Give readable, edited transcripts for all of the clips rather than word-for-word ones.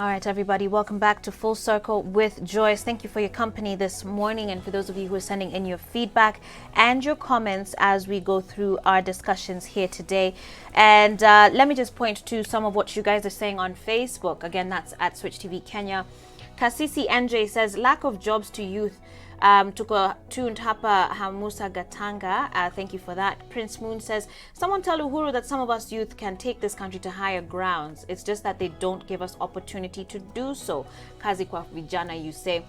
right, everybody, welcome back to Full Circle with Joyce. Thank you for your company this morning, and for those of you who are sending in your feedback and your comments as we go through our discussions here today. And let me just point to some of what you guys are saying on Facebook. Again, that's at Switch TV Kenya. Kasisi NJ says, lack of jobs to youth. Tuko tuned hapa Hamusa Gatanga. Thank you for that. Prince Moon says, someone tell Uhuru that some of us youth can take this country to higher grounds. It's just that they don't give us opportunity to do so. Kazi kwa vijana, you say.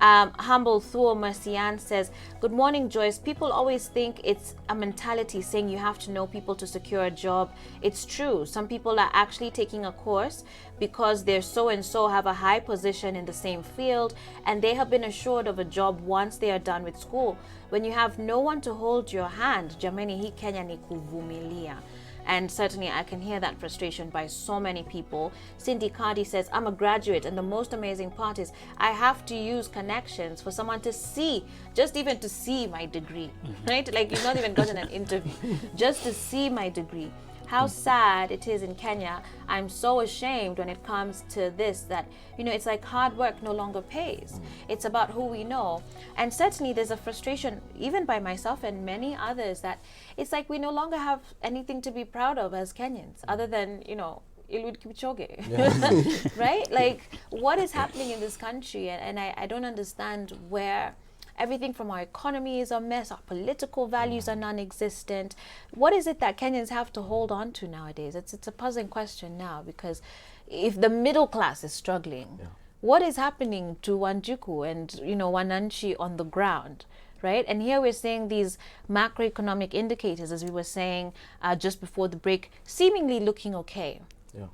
Humble Thuo Mercian says, good morning, Joyce. People always think it's a mentality saying you have to know people to secure a job. It's true. Some people are actually taking a course because their so-and-so have a high position in the same field and they have been assured of a job once they are done with school. When you have no one to hold your hand, jamani, hii Kenya ni kuvumilia. And certainly I can hear that frustration by so many people. Cindy Cardi says, I'm a graduate, and the most amazing part is I have to use connections for someone to see, just even to see my degree, right? Like, you've not even gotten an interview, just to see my degree. How sad it is in Kenya. I'm so ashamed when it comes to this, that, you know, it's like hard work no longer pays. It's about who we know. And certainly there's a frustration, even by myself and many others, that it's like we no longer have anything to be proud of as Kenyans, other than, you know, Eliud Kipchoge, yeah. Right? Like, what is happening in this country? And I don't understand where everything from our economy is a mess, our political values are non-existent. What is it that Kenyans have to hold on to nowadays? It's a puzzling question now, because if the middle class is struggling, what is happening to Wanjiku and, you know, Wananchi on the ground? Right? And here we're seeing these macroeconomic indicators, as we were saying just before the break, seemingly looking okay. Yeah.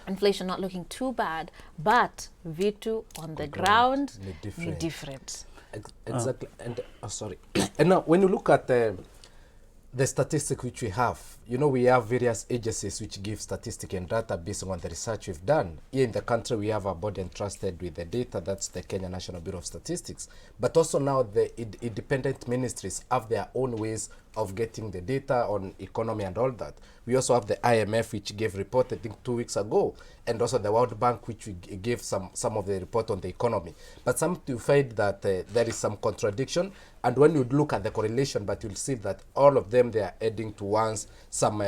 Inflation not looking too bad, but vitu on the ground ni different. Exactly. And sorry. And now, when you look at the statistic which we have, you know, we have various agencies which give statistic and data based on the research we've done. Here in the country, we have a body entrusted with the data. That's the Kenya National Bureau of Statistics. But also now the independent ministries have their own ways of getting the data on economy and all that. We also have the IMF, which gave report, I think, 2 weeks ago, and also the World Bank, which we gave some of the report on the economy. But some you find that there is some contradiction, and when you look at the correlation, but you'll see that all of them, they are heading towards some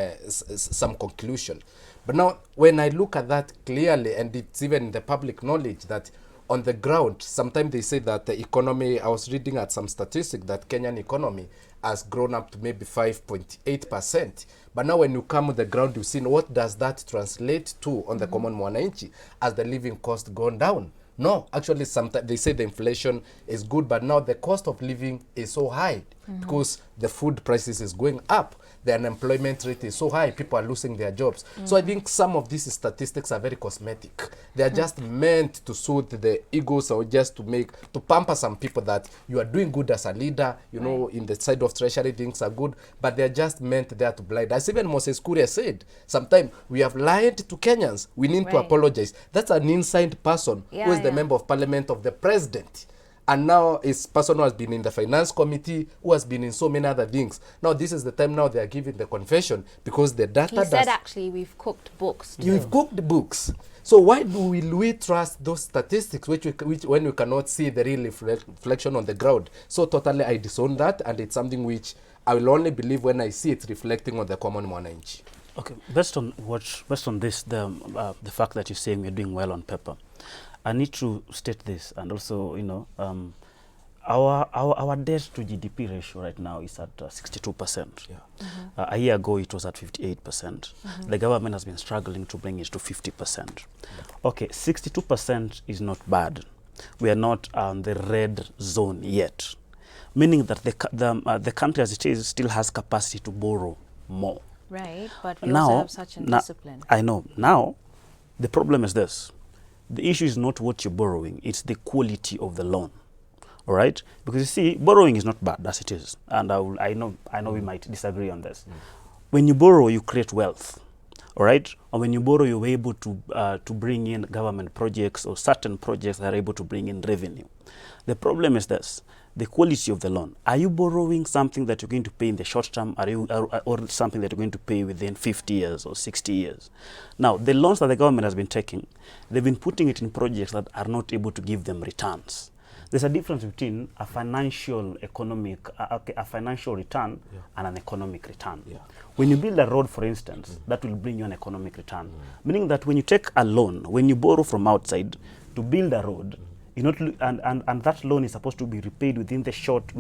conclusion. But now, when I look at that clearly, and it's even in the public knowledge that on the ground, sometimes they say that the economy, I was reading at some statistic that Kenyan economy has grown up to maybe 5.8%. But now when you come on the ground, you see what does that translate to on the common mwananchi as the living cost gone down? No, actually sometimes they say the inflation is good, but now the cost of living is so high because the food prices is going up. The unemployment rate is so high, people are losing their jobs. So I think some of these statistics are very cosmetic. They are just meant to soothe the egos, or just to pamper some people that you are doing good as a leader, you know, in the side of treasury things are good, but they're just meant there to blind. As even Moses Kuria said, sometimes we have lied to Kenyans. We need to apologize. That's an inside person who is the member of parliament of the president. And now it's person who has been in the finance committee, who has been in so many other things. Now this is the time now they are giving the confession, because the data He said actually we've cooked books too. You've cooked books. So why will we trust those statistics which when we cannot see the real reflection on the ground? So totally I disown that, and it's something which I will only believe when I see it reflecting on the common mwananchi. Okay, based on this, the fact that you're saying we're doing well on paper, I need to state this, and also, you know, our debt to GDP ratio right now is at 62%. Yeah. A year ago it was at 58%. The government has been struggling to bring it to 50%. Okay, 62% is not bad. We are not on the red zone yet, meaning that the country as it is still has capacity to borrow more. Right, but we also have such a discipline. I know. Now, the problem is this. The issue is not what you're borrowing, it's the quality of the loan. All right? Because you see, borrowing is not bad as it is. And I know we might disagree on this. When you borrow, you create wealth. All right? Or when you borrow, you're able to bring in government projects, or certain projects that are able to bring in revenue. The problem is this. the quality of the loan. Are you borrowing something that you're going to pay in the short term, or something that you're going to pay within 50 years or 60 years? Now, the loans that the government has been taking, they've been putting it in projects that are not able to give them returns. There's a difference between a financial return and an economic return. When you build a road, for instance, that will bring you an economic return. Meaning that when you take a loan, when you borrow from outside to build a road, and that loan is supposed to be repaid within a short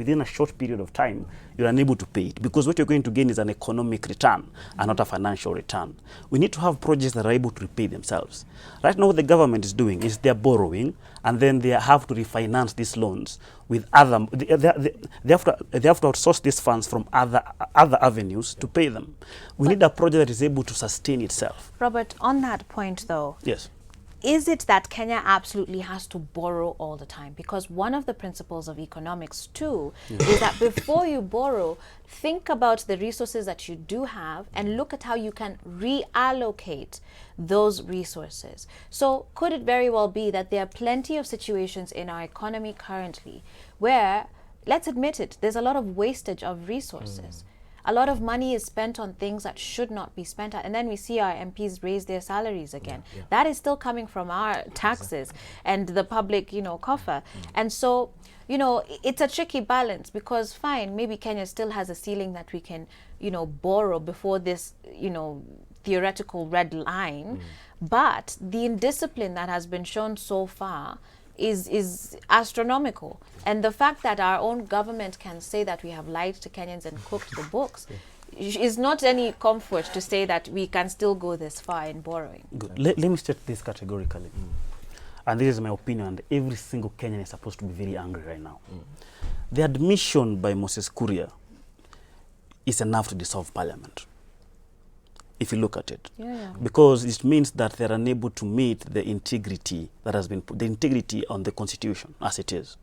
period of time, you're unable to pay it, because what you're going to gain is an economic return and not a financial return. We need to have projects that are able to repay themselves. Right now, what the government is doing is they're borrowing, and then they have to refinance these loans with other. They have to outsource these funds from other avenues to pay them. We need a project that is able to sustain itself. Robert, on that point, though. Yes. Is it that Kenya absolutely has to borrow all the time? Because one of the principles of economics, too, is that before you borrow, think about the resources that you do have and look at how you can reallocate those resources. So could it very well be that there are plenty of situations in our economy currently where, let's admit it, there's a lot of wastage of resources. A lot of money is spent on things that should not be spent on, and then we see our MPs raise their salaries again. That is still coming from our taxes and the public, coffer. And so, it's a tricky balance, because fine, maybe Kenya still has a ceiling that we can, borrow before this, theoretical red line. But the indiscipline that has been shown so far is astronomical. And the fact that our own government can say that we have lied to Kenyans and cooked the books is not any comfort to say that we can still go this far in borrowing. Good. Let me state this categorically. And this is my opinion, and every single Kenyan is supposed to be very angry right now. The admission by Moses Kuria is enough to dissolve parliament, if you look at it. Because it means that they're unable to meet the integrity that has been put, the integrity on the constitution as it is.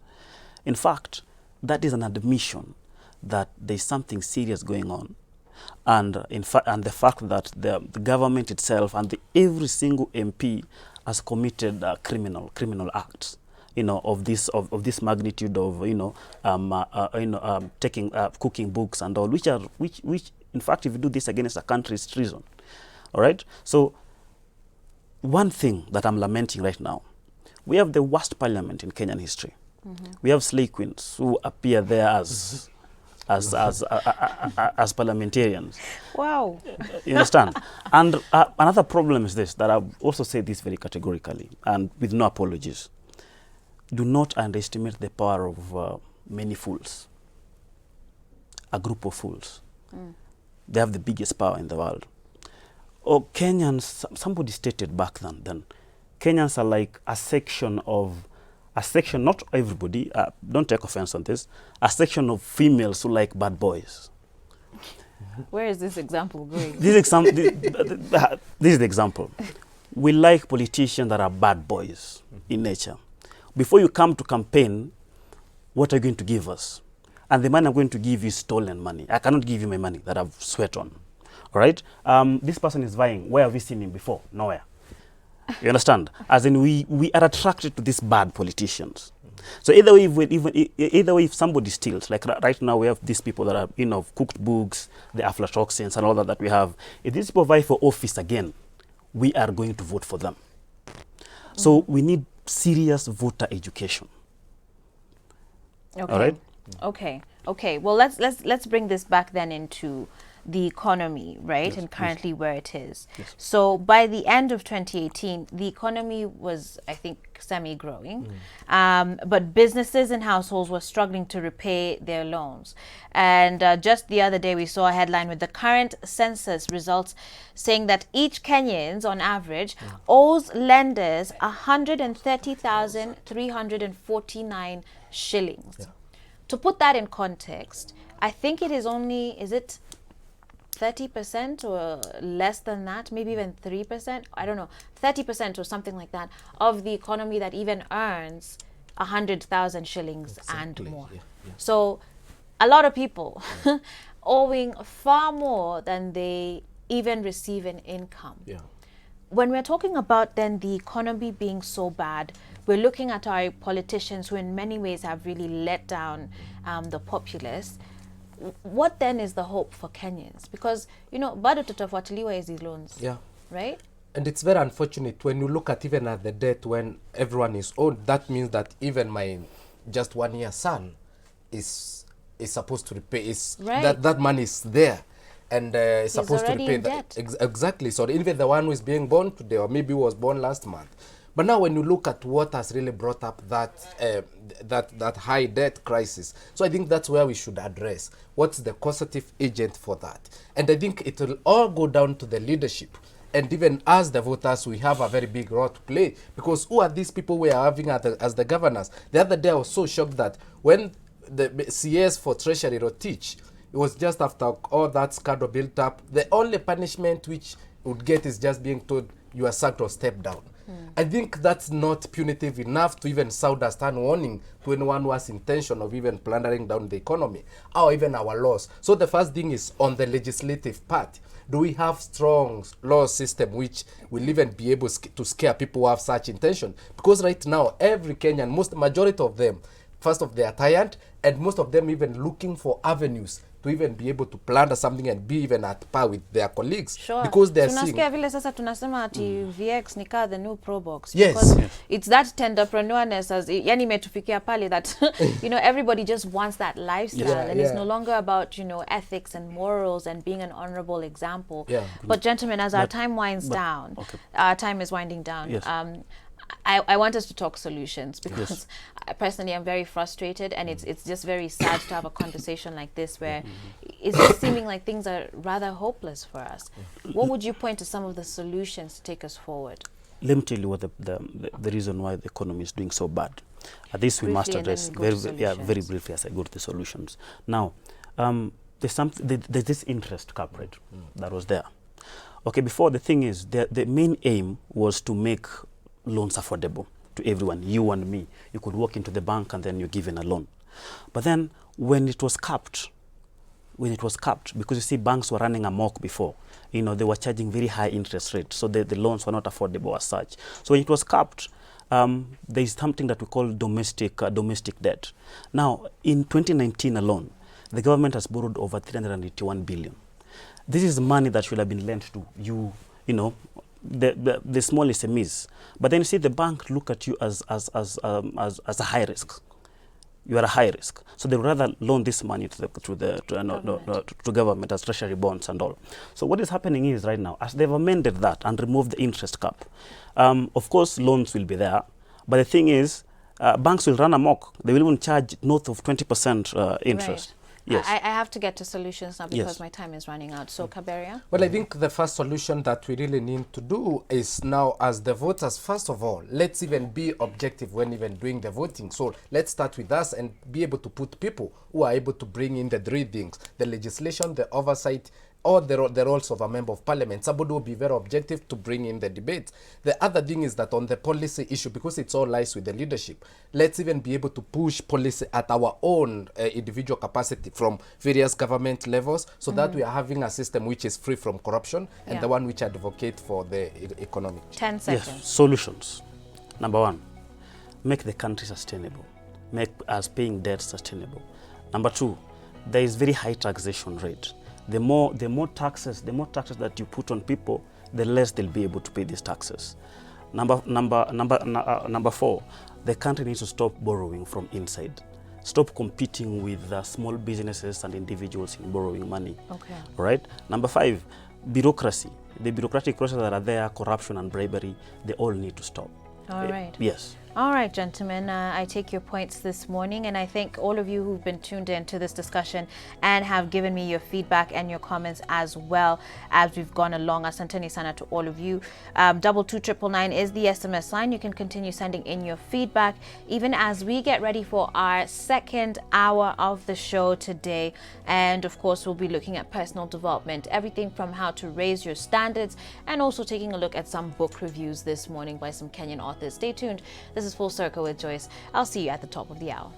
In fact, that is an admission that there's something serious going on. And the fact that the government itself and every single MP has committed criminal acts, of this magnitude of taking cooking books and all, which in fact, if you do this against a country, it's treason. All right. So one thing that I'm lamenting right now, we have the worst parliament in Kenyan history. We have slay queens who appear there as parliamentarians. Wow. You understand? And another problem is this, that I've also said this very categorically and with no apologies. Do not underestimate the power of many fools. A group of fools. They have the biggest power in the world. Kenyans, somebody stated back then, Kenyans are like a section, not everybody, don't take offense on this, a section of females who like bad boys. Where is this example going? This is the example. We like politicians that are bad boys in nature. Before you come to campaign, what are you going to give us? And the money I'm going to give you is stolen money. I cannot give you my money that I've sweat on. All right? This person is vying. Where have we seen him before? Nowhere. You understand? As in, we are attracted to these bad politicians. So either way, if somebody steals, like right now we have these people that are, cooked books, the aflatoxins and all that we have. If these people vie for office again, we are going to vote for them. So we need serious voter education. Okay. All right? Okay. Well, let's bring this back then into the economy, right? Yes, and currently where it is. Yes. So by the end of 2018, the economy was, I think, semi-growing, but businesses and households were struggling to repay their loans. And just the other day, we saw a headline with the current census results saying that each Kenyans, on average, owes lenders 130,349 shillings. Yeah. To put that in context, I think it is only, is it 30% or less than that, maybe even 3%, I don't know, 30% or something like that of the economy that even earns 100,000 shillings and more. So a lot of people owing far more than they even receive in income. when we're talking about then the economy being so bad, we're looking at our politicians who in many ways have really let down the populace. What then is the hope for Kenyans? Because, you know, bado tutafuatiliwa hizi loans, Yeah. right? And it's very unfortunate when you look at even at the debt when everyone is owed. That means that even my just 1 year son is supposed to repay. Right. That money is there, and is He's supposed to already repay in that. debt. Exactly. So even the one who is being born today, or maybe was born last month. But now when you look at what has really brought up that high debt crisis, so I think that's where we should address what's the causative agent for that. And I think it will all go down to the leadership. And even as the voters, we have a very big role to play, because who are these people we are having as the governors? The other day I was so shocked that when the CS for Treasury Rotich, it was just after all that scandal built up, the only punishment which would get is just being told you are sacked or step down. I think that's not punitive enough to even sound a stern warning to anyone who has intention of even plundering down the economy or even our laws. So the first thing is on the legislative part. Do we have strong law system which will even be able to scare people who have such intention? Because right now, every Kenyan, majority of them, first of they are tired, and most of them even looking for avenues to even be able to plunder something and be even at par with their colleagues. Sure. Because they're seeing... Tunasikia vile sasa tunasema ati VX nika the new Pro Box. Yes. Because it's that tenderpreneurness as yani imetufikia pale that you know everybody just wants that lifestyle, and it's no longer about, you know, ethics and morals and being an honorable example. Yeah. But gentlemen, as our time winds down, okay. our time is winding down. Yes. I want us to talk solutions, because personally I'm very frustrated, and it's just very sad to have a conversation like this where it's just seeming like things are rather hopeless for us. What would you point to some of the solutions to take us forward? Let me tell you what the reason why the economy is doing so bad. This we must address very briefly as I go to the solutions. Now, there's this interest cap rate that was there. Okay, before, the thing is, the main aim was to make loans affordable to everyone, you and me. You could walk into the bank and then you're given a loan. But then when it was capped, because you see banks were running amok before, you know, they were charging very high interest rates, so the loans were not affordable as such. So when it was capped, there is something that we call domestic debt. Now, in 2019 alone, the government has borrowed over 381 billion. This is money that should have been lent to you know, the small SMEs. But then you see the bank look at you as a high risk. You are a high risk. So they would rather loan this money to government as treasury bonds and all. So what is happening is right now, as they've amended that and removed the interest cap, of course loans will be there. But the thing is, banks will run amok. They will even charge north of 20% interest. Right. Yes. I have to get to solutions now because my time is running out. So, Kaberia? Well, I think the first solution that we really need to do is now, as the voters, first of all, let's even be objective when even doing the voting. So let's start with us and be able to put people who are able to bring in the three things: the legislation, the oversight, or the roles of a member of parliament. Somebody will be very objective to bring in the debate. The other thing is that on the policy issue, because it's all lies with the leadership, let's even be able to push policy at our own individual capacity from various government levels, so that we are having a system which is free from corruption and the one which advocate for the economic change. 10 seconds. Yes, solutions. Number one, make the country sustainable. Make us paying debt sustainable. Number two, there is very high taxation rate. The more taxes that you put on people, the less they'll be able to pay these taxes. Number four, the country needs to stop borrowing from inside. Stop competing with small businesses and individuals in borrowing money. Okay. All right. Number five, bureaucracy. The bureaucratic processes that are there, corruption and bribery, they all need to stop. All right. Yes. All right, gentlemen, I take your points this morning, and I thank all of you who've been tuned in to this discussion and have given me your feedback and your comments as well as we've gone along. Asanteni sana to all of you. 22999 is the SMS line. You can continue sending in your feedback even as we get ready for our second hour of the show today. And of course, we'll be looking at personal development, everything from how to raise your standards, and also taking a look at some book reviews this morning by some Kenyan authors. Stay tuned. This is Full Circle with Joyce. I'll see you at the top of the hour.